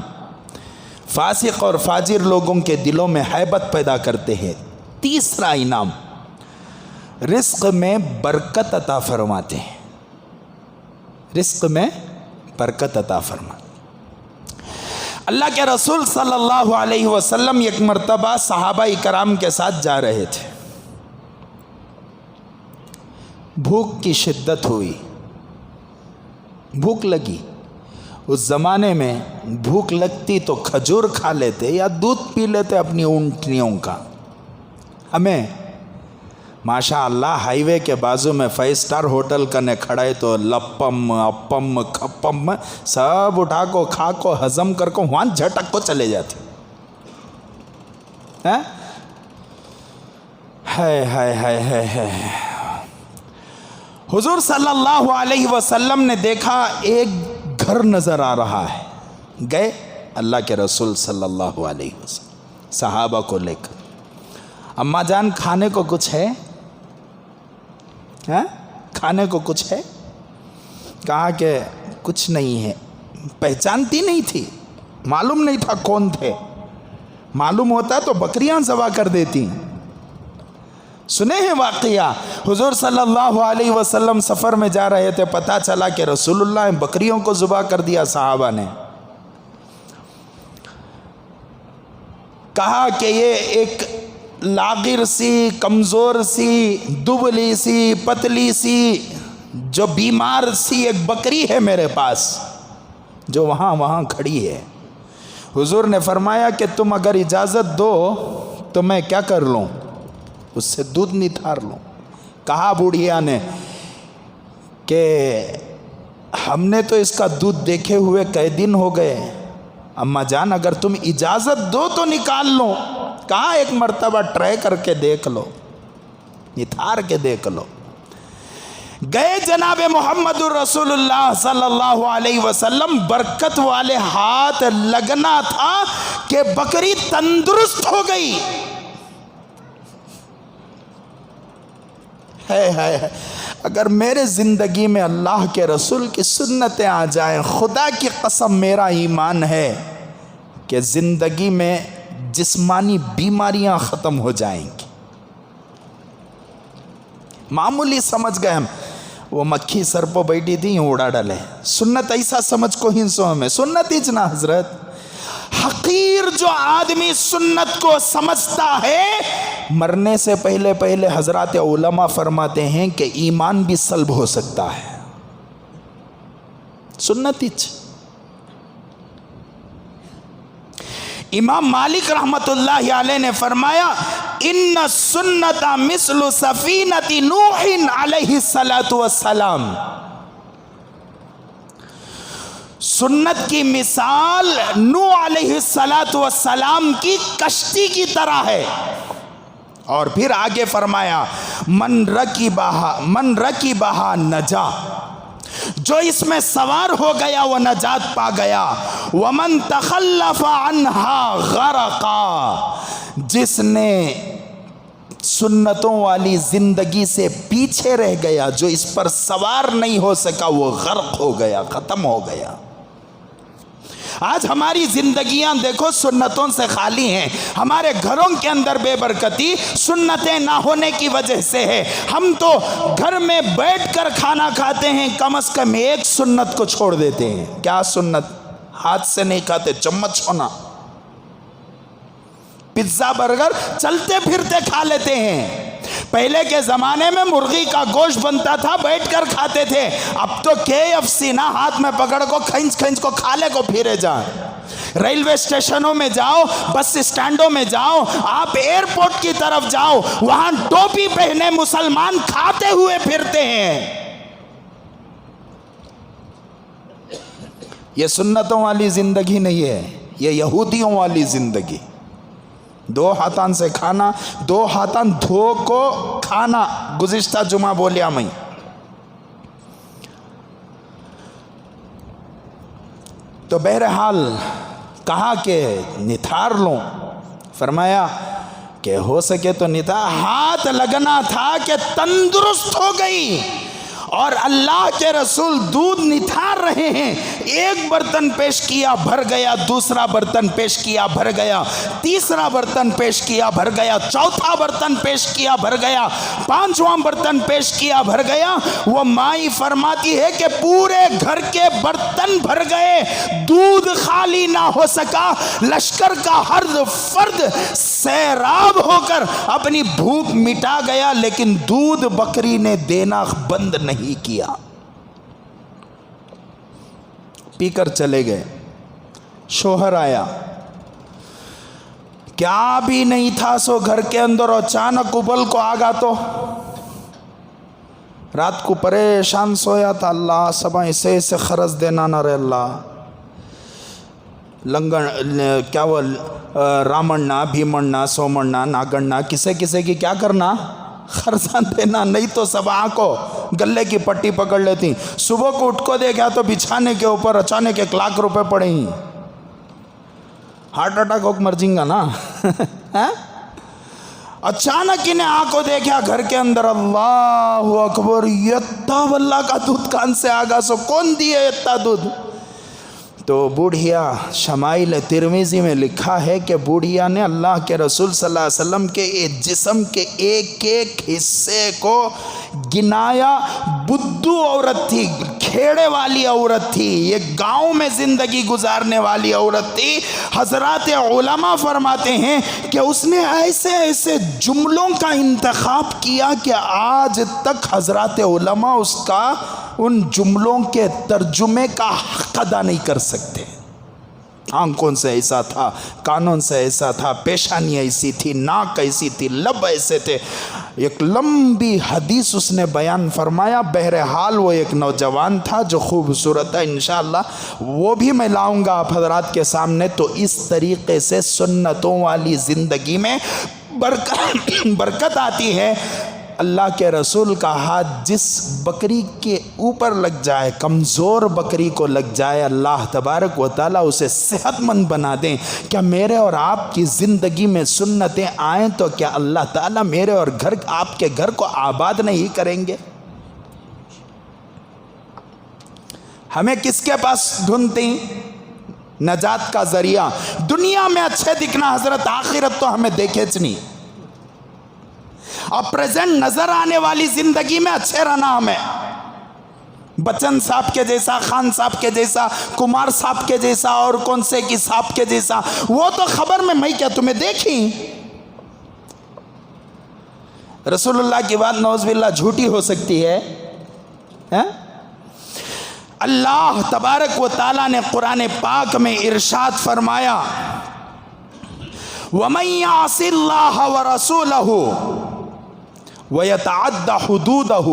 A: فاسق اور فاجر لوگوں کے دلوں میں ہیبت پیدا کرتے ہیں۔ تیسرا انعام، رزق میں برکت عطا فرماتے ہیں، رزق میں برکت عطا فرماتے۔ اللہ کے رسول صلی اللہ علیہ وسلم ایک مرتبہ صحابہ کرام کے ساتھ جا رہے تھے، بھوک کی شدت ہوئی، بھوک لگی. اس زمانے میں بھوک لگتی تو کھجور کھا لیتے یا دودھ پی لیتے اپنی اونٹنیوں کا. ہمیں ماشاء اللہ ہائی وے کے بازو میں 5 اسٹار ہوٹل کرنے کھڑے تو لپم اپم کھپم سب اٹھا کو کھا کو ہضم کر کو وہاں جھٹک کو چلے جاتے. ہائے ہائے ہائے ہائے ہائے. حضور صلی اللہ علیہ وسلم نے دیکھا ایک گھر نظر آ رہا ہے. گئے اللہ کے رسول صلی اللہ علیہ وسلم صحابہ کو لے کر. اماں جان کھانے کو کچھ ہے؟ کھانے کو کچھ ہے؟ کہا کہ کچھ نہیں ہے. پہچانتی نہیں تھی, معلوم نہیں تھا کون تھے. معلوم ہوتا تو بکریاں ذبح کر دیتی. سنے ہیں واقعہ, حضور صلی اللہ علیہ وسلم سفر میں جا رہے تھے, پتہ چلا کہ رسول اللہ نے بکریوں کو ذبح کر دیا. صحابہ نے کہا کہ یہ ایک لاغر سی, کمزور سی, دبلی سی, پتلی سی, جو بیمار سی ایک بکری ہے میرے پاس جو وہاں کھڑی ہے. حضور نے فرمایا کہ تم اگر اجازت دو تو میں کیا کر لوں, اس سے دودھ نتھار لوں. کہا بوڑھیا نے کہ ہم نے تو اس کا دودھ دیکھے ہوئے کئی دن ہو گئے. اماں جان اگر تم اجازت دو تو نکال لو. کہا ایک مرتبہ ٹرائی کر کے دیکھ لو, نتھار کے دیکھ لو. گئے جناب محمد رسول اللہ صلی اللہ علیہ وسلم, برکت والے ہاتھ لگنا تھا کہ بکری تندرست ہو گئی. ہے اگر میرے زندگی میں اللہ کے رسول کی سنتیں آ جائیں, خدا کی قسم میرا ایمان ہے کہ زندگی میں جسمانی بیماریاں ختم ہو جائیں گی. معمولی سمجھ گئے ہم, وہ مکھی سر پہ بیٹھی تھی یوں اڑا ڈالے. سنت ایسا سمجھ کو ہنسو ہمیں سنت ہی چنا حضرت. حقیر جو آدمی سنت کو سمجھتا ہے, مرنے سے پہلے حضرات علماء فرماتے ہیں کہ ایمان بھی سلب ہو سکتا ہے. سنت ہی. امام مالک رحمت اللہ علیہ نے فرمایا ان السنت مثل سفینۃ نوح علیہ الصلاۃ والسلام. سنت کی مثال نوح علیہ الصلاۃ والسلام کی کشتی کی طرح ہے. اور پھر آگے فرمایا من رکبہا نجا, جو اس میں سوار ہو گیا وہ نجات پا گیا. ومن تخلف عنہا غرقا, جس نے سنتوں والی زندگی سے پیچھے رہ گیا, جو اس پر سوار نہیں ہو سکا, وہ غرق ہو گیا, ختم ہو گیا. آج ہماری زندگیاں دیکھو سنتوں سے خالی ہیں. ہمارے گھروں کے اندر بے برکتی سنتیں نہ ہونے کی وجہ سے ہے. ہم تو گھر میں بیٹھ کر کھانا کھاتے ہیں, کم از کم ایک سنت کو چھوڑ دیتے ہیں. کیا سنت؟ ہاتھ سے نہیں کھاتے, چمچ ہونا. پیزا برگر چلتے پھرتے کھا لیتے ہیں. پہلے کے زمانے میں مرغی کا گوشت بنتا تھا, بیٹھ کر کھاتے تھے. اب تو KFC نہ ہاتھ میں پکڑ کو کھنچ کو کھا لے کو پھرے جائیں. ریلوے اسٹیشنوں میں جاؤ, بس اسٹینڈوں میں جاؤ, آپ ایئرپورٹ کی طرف جاؤ, وہاں ٹوپی پہنے مسلمان کھاتے ہوئے پھرتے ہیں. یہ سنتوں والی زندگی نہیں ہے, یہ یہودیوں والی زندگی. 2 ہاتھان سے کھانا, 2 ہاتھان دھو کو کھانا. گزشتہ جمعہ بولیا میں. تو بہرحال کہا کہ نتھار لوں. فرمایا کہ ہو سکے تو نتھار. ہاتھ لگنا تھا کہ تندرست ہو گئی. اور اللہ کے رسول دودھ نتھار رہے ہیں. ایک برتن پیش کیا بھر گیا, دوسرا برتن پیش کیا بھر گیا, تیسرا برتن پیش کیا بھر گیا, چوتھا برتن پیش کیا بھر گیا, 5واں برتن پیش کیا بھر گیا. وہ مائی فرماتی ہے کہ پورے گھر کے برتن بھر گئے, دودھ خالی نہ ہو سکا. لشکر کا ہر فرد سیراب ہو کر اپنی بھوک مٹا گیا, لیکن دودھ بکری نے دینا بند نہیں کیا. پی کر چلے گئے. شوہر آیا, کیا بھی نہیں تھا سو گھر کے اندر, اور اچانک ابل کو آگا تو رات کو پریشان سویا تھا. اللہ سبا اسے اسے خرچ دینا نہ رہے اللہ. لنگن کیا وہ رامننا, بھیمننا, سومننا, ناگننا, کسے کسے کی کیا کرنا, خرچہ دینا. نہیں تو سب آنکھوں گلے کی پٹی پکڑ لیتی. صبح کو اٹھ کو دیکھا تو بچھانے کے اوپر اچانک 1 لاکھ روپے پڑے ہی. ہارٹ اٹیک ہو مر جائیں گا نا. اچانک انہیں آنکھوں دیکھا گھر کے اندر, اللہ اکبر, یتا واللہ کا دودھ کان سے آگا سو کون دیے یتا دودھ. تو بوڑھیا, شمائل ترمذی میں لکھا ہے کہ بوڑھیا نے اللہ کے رسول صلی اللہ علیہ وسلم کے جسم کے ایک ایک حصے کو گنایا. بدھو عورت تھی, کھیڑے والی عورت تھی, یہ گاؤں میں زندگی گزارنے والی عورت تھی. حضرات علماء فرماتے ہیں کہ اس نے ایسے ایسے جملوں کا انتخاب کیا کہ آج تک حضرات علماء اس کا, ان جملوں کے ترجمے کا حق ادا نہیں کر سکتے. آنکھوں سے ایسا تھا, کانوں سے ایسا تھا, پیشانی ایسی تھی, ناک ایسی تھی, لب ایسے تھے. ایک لمبی حدیث اس نے بیان فرمایا. بہرحال وہ ایک نوجوان تھا جو خوبصورت ہے, انشاءاللہ وہ بھی میں لاؤں گا آپ حضرات کے سامنے. تو اس طریقے سے سنتوں والی زندگی میں برکت آتی ہے. اللہ کے رسول کا ہاتھ جس بکری کے اوپر لگ جائے, کمزور بکری کو لگ جائے, اللہ تبارک و تعالیٰ اسے صحت مند بنا دیں. کیا میرے اور آپ کی زندگی میں سنتیں آئیں تو کیا اللہ تعالیٰ میرے اور آپ کے گھر کو آباد نہیں کریں گے؟ ہمیں کس کے پاس ڈھونڈتی نجات کا ذریعہ؟ دنیا میں اچھے دکھنا حضرت, آخرت تو ہمیں دیکھے چنی. اب پریزنٹ نظر آنے والی زندگی میں اچھے رہنا ہمیں. بچن صاحب کے جیسا, خان صاحب کے جیسا, کمار صاحب کے جیسا, اور کون سے کی صاحب کے جیسا, وہ تو خبر میں کیا تمہیں دیکھی. رسول اللہ کی بات نعوذ باللہ جھوٹی ہو سکتی ہے؟ اللہ تبارک و تعالیٰ نے قرآن پاک میں ارشاد فرمایا, وَمَن يَعْصِ اللَّهَ وَرَسُولَهُ وَيَتَعَدَّ حُدُودَهُ,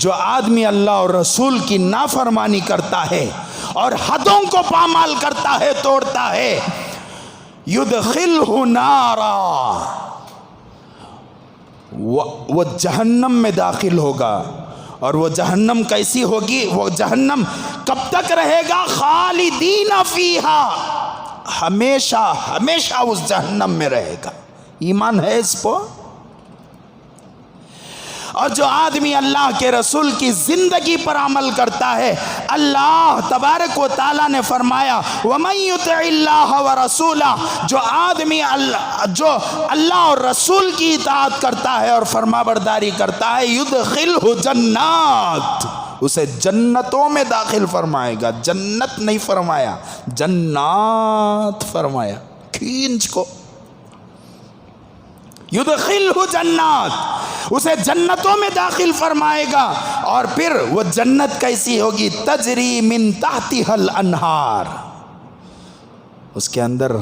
A: جو آدمی اللہ اور رسول کی نافرمانی کرتا ہے اور حدوں کو پامال کرتا ہے, توڑتا ہے, يُدْخِلْهُ نَارًا, وہ جہنم میں داخل ہوگا. اور وہ جہنم کیسی ہوگی؟ وہ جہنم کب تک رہے گا؟ خالدین فیہا, ہمیشہ ہمیشہ اس جہنم میں رہے گا. ایمان ہے اس کو؟ اور جو آدمی اللہ کے رسول کی زندگی پر عمل کرتا ہے, اللہ تبارک و تعالیٰ نے فرمایا وَمَن يُطِعِ اللَّهَ وَرَسُولَهُ, جو آدمی جو اللہ اور رسول کی اطاعت کرتا ہے اور فرما برداری کرتا ہے, يُدْخِلْهُ جنات, اسے جنتوں میں داخل فرمائے گا. جنت نہیں فرمایا, جنات فرمایا, کھینچ کو. یدخلہ جنات, اسے جنتوں میں داخل فرمائے گا. اور پھر وہ جنت کیسی ہوگی؟ تجری من تحتها الانہار, اس کے اندر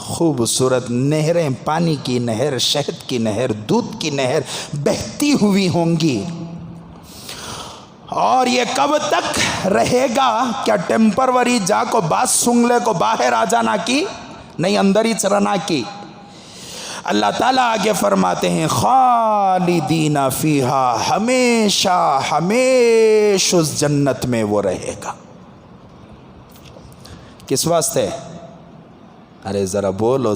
A: خوبصورت نہریں, پانی کی نہر, شہد کی نہر, دودھ کی نہر بہتی ہوئی ہوں گی. اور یہ کب تک رہے گا؟ کیا ٹیمپروری جا کو بات سنگلے کو باہر آ جانا کی نہیں, اندر ہی چرنا کی. اللہ تعالیٰ آگے فرماتے ہیں خالدین فیہا, ہمیشہ ہمیشہ اس جنت میں وہ رہے گا. کس واسطے؟ ارے ذرا بولو,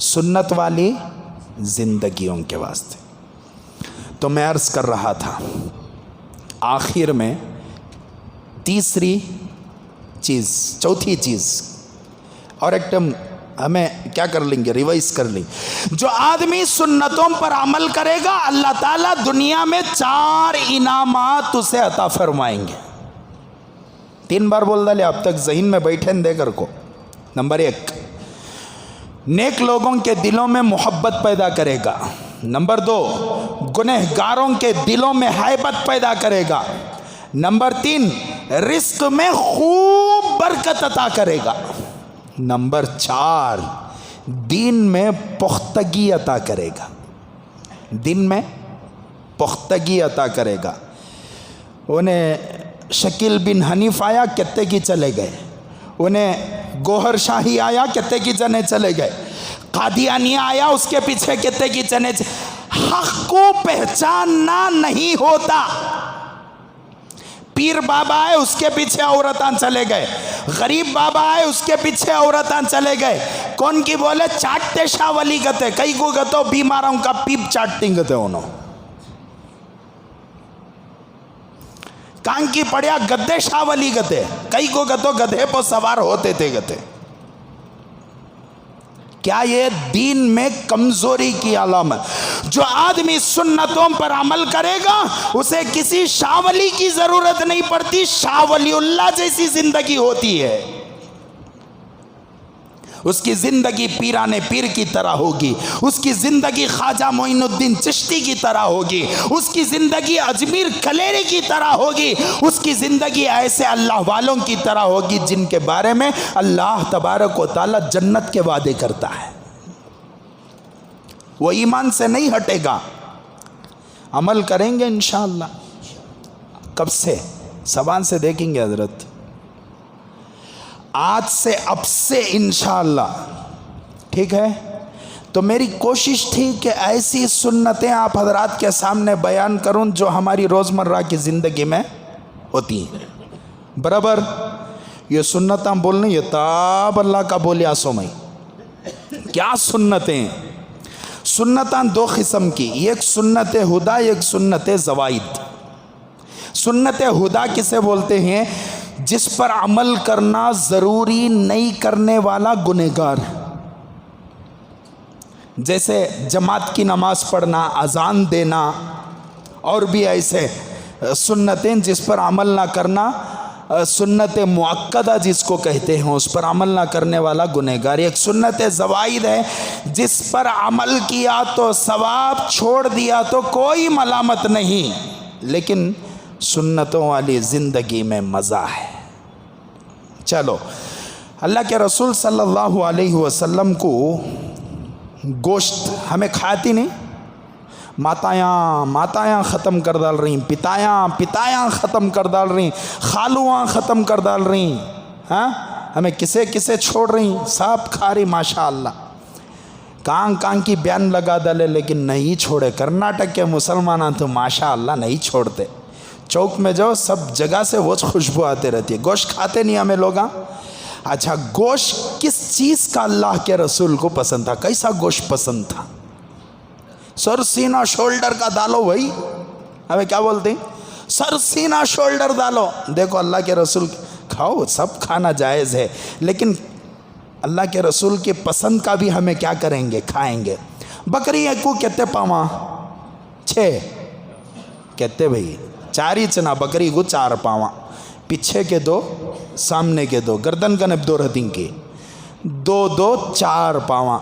A: سنت والی زندگیوں کے واسطے. تو میں عرض کر رہا تھا آخر میں تیسری چیز, چوتھی چیز, اور ایک ٹائم ہمیں کیا کر لیں گے, ریوائز کر لیں. جو آدمی سنتوں پر عمل کرے گا اللہ تعالیٰ دنیا میں 4 انعامات اسے عطا فرمائیں گے. 3 بار بول ڈالے اب تک ذہن میں بیٹھے دے کر کو. نمبر 1, نیک لوگوں کے دلوں میں محبت پیدا کرے گا. نمبر 2, گنہگاروں کے دلوں میں ہیبت پیدا کرے گا. نمبر 3, رزق میں خوب برکت عطا کرے گا۔ نمبر 4، دین میں پختگی عطا کرے گا، دین میں پختگی عطا کرے گا۔ انہیں شکیل بن حنیف آیا، کتے کی چلے گئے۔ انہیں گوہر شاہی آیا، کتے کی جنے چلے گئے۔ قادیانی آیا، اس کے پیچھے کتے کی جنے حق کو پہچاننا نہیں ہوتا۔ پیر بابا آئے، اس کے پیچھے عورتاں چلے گئے۔ غریب بابا آئے، اس کے پیچھے عورتاں چلے گئے۔ کون کی بولے چاٹتے شاہ ولی گتے، کئی کو گتو بیماروں کا پیپ چاٹتی گتے انہوں۔ کان کی پڑیا گدے شاہ ولی گتے، کئی کو گتو گدھے پہ سوار ہوتے تھے گتے۔ کیا یہ دین میں کمزوری کی علامت؟ جو آدمی سنتوں پر عمل کرے گا اسے کسی شاہ ولی کی ضرورت نہیں پڑتی، شاہ ولی اللہ جیسی زندگی ہوتی ہے۔ اس کی زندگی پیران پیر کی طرح ہوگی، اس کی زندگی خواجہ معین الدین چشتی کی طرح ہوگی، اس کی زندگی اجمیر کلیری کی طرح ہوگی، اس کی زندگی ایسے اللہ والوں کی طرح ہوگی جن کے بارے میں اللہ تبارک و تعالی جنت کے وعدے کرتا ہے۔ وہ ایمان سے نہیں ہٹے گا، عمل کریں گے انشاءاللہ۔ کب سے؟ زبان سے دیکھیں گے حضرت، آج سے اب سے انشاءاللہ، ٹھیک ہے؟ تو میری کوشش تھی کہ ایسی سنتیں آپ حضرات کے سامنے بیان کروں جو ہماری روزمرہ کی زندگی میں ہوتی ہیں۔ برابر یہ سنتیں بولنے، یہ تاب اللہ کا بولیا سو میں کیا سنتیں؟ سنتیں دو قسم کی، ایک سنت ہدا، ایک سنت زوائد۔ سنت ہدا کسے بولتے ہیں؟ جس پر عمل کرنا ضروری نہیں کرنے والا گنہگار، جیسے جماعت کی نماز پڑھنا، اذان دینا، اور بھی ایسے سنتیں جس پر عمل نہ کرنا، سنت مؤکدہ جس کو کہتے ہیں، اس پر عمل نہ کرنے والا گنہگار۔ ایک سنت زوائد ہے، جس پر عمل کیا تو ثواب، چھوڑ دیا تو کوئی ملامت نہیں، لیکن سنتوں والی زندگی میں مزہ ہے۔ چلو، اللہ کے رسول صلی اللہ علیہ وسلم کو گوشت ہمیں کھاتی نہیں، ماتایاں ختم کر ڈال رہی، پتایاں ختم کر ڈال رہی، خالواں ختم کر ڈال رہی، ہاں ہمیں کسے چھوڑ رہی، سب کھا رہی ماشاءاللہ۔ کان کی بیان لگا ڈالے لیکن نہیں چھوڑے۔ کرناٹک کے مسلمان تو ماشاءاللہ نہیں چھوڑتے، چوک میں جاؤ سب جگہ سے وہ خوشبو آتے رہتی ہے۔ گوشت کھاتے نہیں ہمیں لوگ۔ اچھا، گوشت کس چیز کا اللہ کے رسول کو پسند تھا؟ کیسا گوشت پسند تھا؟ سر سینہ شولڈر کا ڈالو بھائی، ہمیں کیا بولتے ہیں؟ سر سینہ شولڈر ڈالو۔ دیکھو اللہ کے رسول کھاؤ، سب کھانا جائز ہے، لیکن اللہ کے رسول کی پسند کا بھی ہمیں کیا کریں گے؟ کھائیں گے۔ بکری کو کہتے پاواں 6 کہتے بھائی، 4 ہی چنا، بکری کو 4 پاواں، پیچھے کے 2، سامنے کے 2، گردن کا نب 2 رہتی کی 2 4 پاواں۔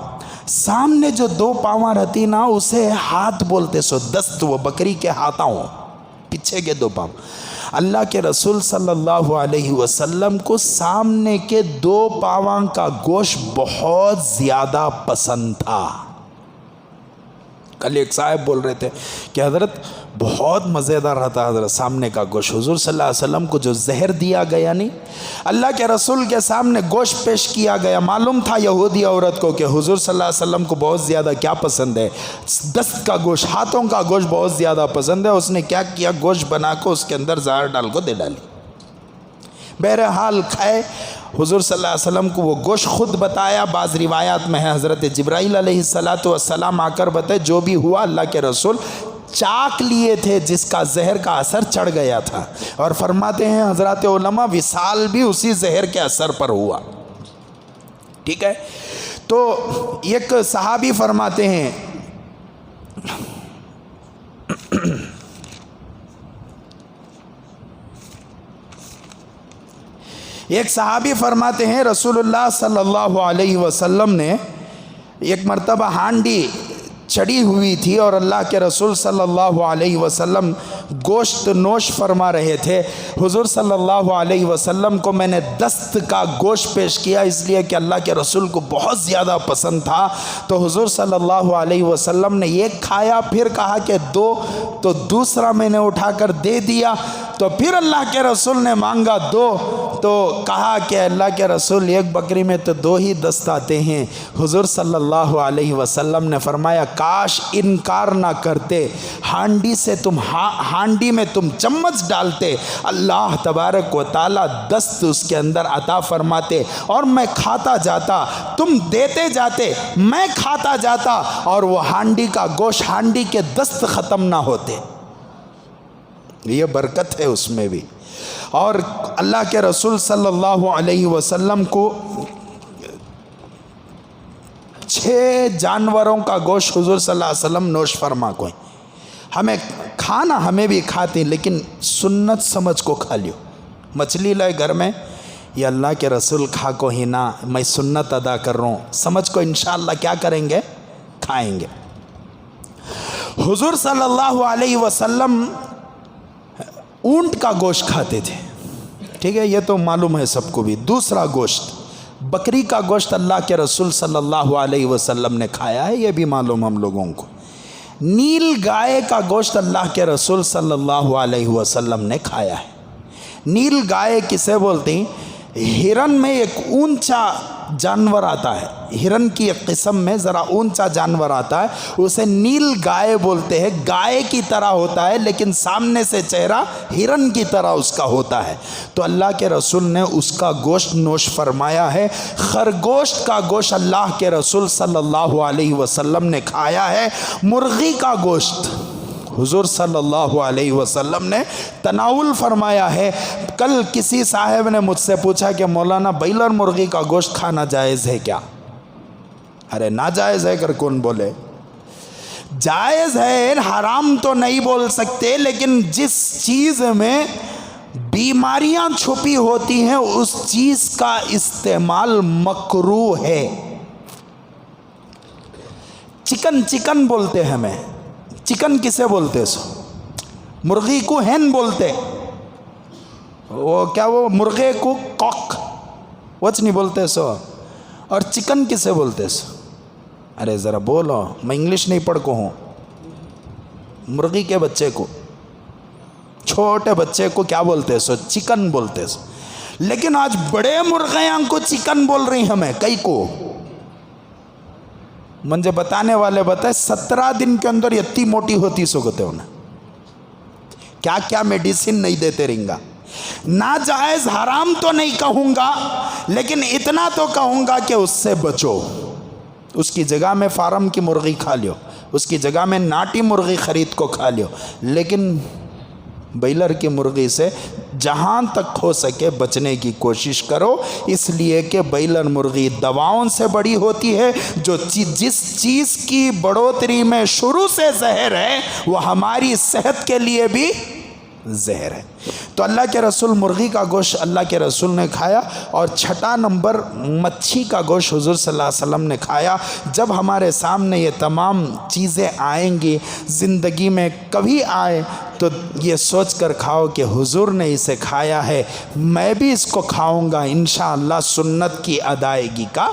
A: سامنے جو 2 پاواں رہتی نا اسے ہاتھ بولتے، سو دست، وہ بکری کے ہاتھوں، پیچھے کے 2 پاواں۔ اللہ کے رسول صلی اللہ علیہ وسلم کو سامنے کے 2 پاواں کا گوشت بہت زیادہ پسند تھا۔ کل ایک صاحب بول رہے تھے کہ حضرت بہت مزیدار رہتا حضرت سامنے کا گوشت۔ حضور صلی اللہ علیہ وسلم کو جو زہر دیا گیا نہیں، اللہ کے رسول کے سامنے گوشت پیش کیا گیا، معلوم تھا یہودی عورت کو کہ حضور صلی اللہ علیہ وسلم کو بہت زیادہ کیا پسند ہے؟ دست کا گوشت، ہاتھوں کا گوشت بہت زیادہ پسند ہے۔ اس نے کیا کیا؟ گوشت بنا کو اس کے اندر زہر ڈال کو دے ڈالی۔ بہرحال کھائے، حضور صلی اللہ علیہ وسلم کو وہ گوشت خود بتایا، بعض روایات میں ہے حضرت جبرائیل علیہ السلام آ کر بتائے جو بھی ہوا اللہ کے رسول چاک لیے تھے جس کا زہر کا اثر چڑھ گیا تھا، اور فرماتے ہیں حضرات علماء وصال بھی اسی زہر کے اثر پر ہوا۔ ٹھیک ہے، تو ایک صحابی فرماتے ہیں رسول اللہ صلی اللہ علیہ وسلم نے ایک مرتبہ ہانڈی چڑھی ہوئی تھی اور اللہ کے رسول صلی اللہ علیہ وسلم گوشت نوش فرما رہے تھے۔ حضور صلی اللہ علیہ وسلم کو میں نے دست کا گوشت پیش کیا، اس لیے کہ اللہ کے رسول کو بہت زیادہ پسند تھا۔ تو حضور صلی اللہ علیہ وسلم نے ایک کھایا، پھر کہا کہ دو، تو دوسرا میں نے اٹھا کر دے دیا۔ تو پھر اللہ کے رسول نے مانگا دو، تو کہا کہ اللہ کے رسول ایک بکری میں تو دو ہی دست آتے ہیں۔ حضور صلی اللہ علیہ وسلم نے فرمایا کاش انکار نہ کرتے، ہانڈی میں تم چمچ ڈالتے، اللہ تبارک و تعالی دست اس کے اندر عطا فرماتے اور میں کھاتا جاتا، تم دیتے جاتے میں کھاتا جاتا، اور وہ ہانڈی کا گوشت، ہانڈی کے دست ختم نہ ہوتے۔ یہ برکت ہے اس میں بھی۔ اور اللہ کے رسول صلی اللہ علیہ وسلم کو 6 جانوروں کا گوشت حضور صلی اللہ علیہ وسلم نوش فرما کوئی، ہمیں کھانا ہمیں بھی کھاتے لیکن سنت سمجھ کو کھا لیو۔ مچھلی لائے گھر میں، یہ اللہ کے رسول کھا کو ہی نہ، میں سنت ادا کر رہا ہوں، سمجھ کو انشاءاللہ کیا کریں گے؟ کھائیں گے۔ حضور صلی اللہ علیہ وسلم اونٹ کا گوشت کھاتے تھے، ٹھیک ہے، یہ تو معلوم ہے سب کو بھی۔ دوسرا گوشت بکری کا گوشت اللہ کے رسول صلی اللہ علیہ وسلم نے کھایا ہے، یہ بھی معلوم ہم لوگوں کو۔ نیل گائے کا گوشت اللہ کے رسول صلی اللہ علیہ وسلم نے کھایا ہے۔ نیل گائے کسے بولتے ہیں؟ ہرن میں ایک اونچا جانور آتا ہے، ہرن کی ایک قسم میں ذرا اونچا جانور آتا ہے، اسے نیل گائے بولتے ہیں۔ گائے کی طرح ہوتا ہے لیکن سامنے سے چہرہ ہرن کی طرح اس کا ہوتا ہے۔ تو اللہ کے رسول نے اس کا گوشت نوش فرمایا ہے۔ خرگوش کا گوشت اللہ کے رسول صلی اللہ علیہ وسلم نے کھایا ہے۔ مرغی کا گوشت حضور صلی اللہ علیہ وسلم نے تناول فرمایا ہے۔ کل کسی صاحب نے مجھ سے پوچھا کہ مولانا بائلر مرغی کا گوشت کھانا جائز ہے کیا؟ ارے ناجائز ہے کر کون بولے؟ جائز ہے، حرام تو نہیں بول سکتے، لیکن جس چیز میں بیماریاں چھپی ہوتی ہیں اس چیز کا استعمال مکروہ ہے۔ چکن بولتے ہیں ہمیں، چکن کسے بولتے سو؟ مرغی کو ہین بولتے، وہ مرغے کو کاک وچ نہیں بولتے سو، اور چکن کسے بولتے سو؟ ارے ذرا بولو، میں انگلش نہیں پڑھ کو ہوں۔ مرغی کے بچے کو، چھوٹے بچے کو کیا بولتے سو؟ چکن بولتے سو۔ لیکن آج بڑے مرغیاں کو چکن بول رہی ہمیں، کئی کو مجھے بتانے والے بتائے 17 دن کے اندر اتنی موٹی ہوتی سو کہتے انہیں، کیا کیا میڈیسن نہیں دیتے رہیں گا۔ ناجائز حرام تو نہیں کہوں گا، لیکن اتنا تو کہوں گا کہ اس سے بچو۔ اس کی جگہ میں فارم کی مرغی کھا لیو، اس کی جگہ میں ناٹی مرغی خرید کو کھا لیو، لیکن بائلر کی مرغی سے جہاں تک ہو سکے بچنے کی کوشش کرو، اس لیے کہ بائلر مرغی دواؤں سے بڑی ہوتی ہے۔ جو جس چیز کی بڑھوتری میں شروع سے زہر ہے وہ ہماری صحت کے لیے بھی زہر ہے۔ تو اللہ کے رسول مرغی کا گوشت اللہ کے رسول نے کھایا، اور 6 نمبر مچھی کا گوشت حضور صلی اللہ علیہ وسلم نے کھایا۔ جب ہمارے سامنے یہ تمام چیزیں آئیں گی زندگی میں، کبھی آئے تو یہ سوچ کر کھاؤ کہ حضور نے اسے کھایا ہے، میں بھی اس کو کھاؤں گا، انشاءاللہ سنت کی ادائیگی کا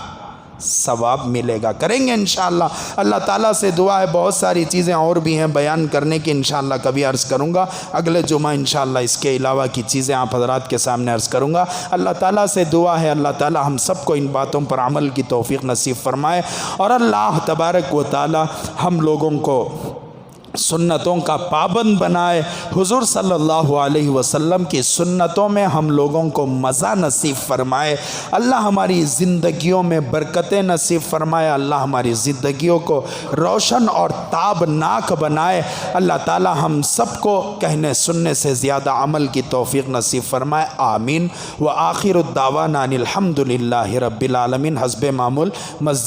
A: ثواب ملے گا، کریں گے انشاءاللہ۔ اللہ تعالیٰ سے دعا ہے، بہت ساری چیزیں اور بھی ہیں بیان کرنے کی، انشاءاللہ کبھی عرض کروں گا، اگلے جمعہ انشاءاللہ اس کے علاوہ کی چیزیں آپ حضرات کے سامنے عرض کروں گا۔ اللہ تعالیٰ سے دعا ہے اللہ تعالیٰ ہم سب کو ان باتوں پر عمل کی توفیق نصیب فرمائے، اور اللہ تبارک و تعالیٰ ہم لوگوں کو سنتوں کا پابند بنائے، حضور صلی اللہ علیہ وسلم کی سنتوں میں ہم لوگوں کو مزہ نصیب فرمائے۔ اللہ ہماری زندگیوں میں برکتیں نصیب فرمائے، اللہ ہماری زندگیوں کو روشن اور تابناک بنائے۔ اللہ تعالی ہم سب کو کہنے سننے سے زیادہ عمل کی توفیق نصیب فرمائے، آمین۔ وآخر الدعوانا ان الحمد للہ رب العالمین۔ حسب معمول مسجد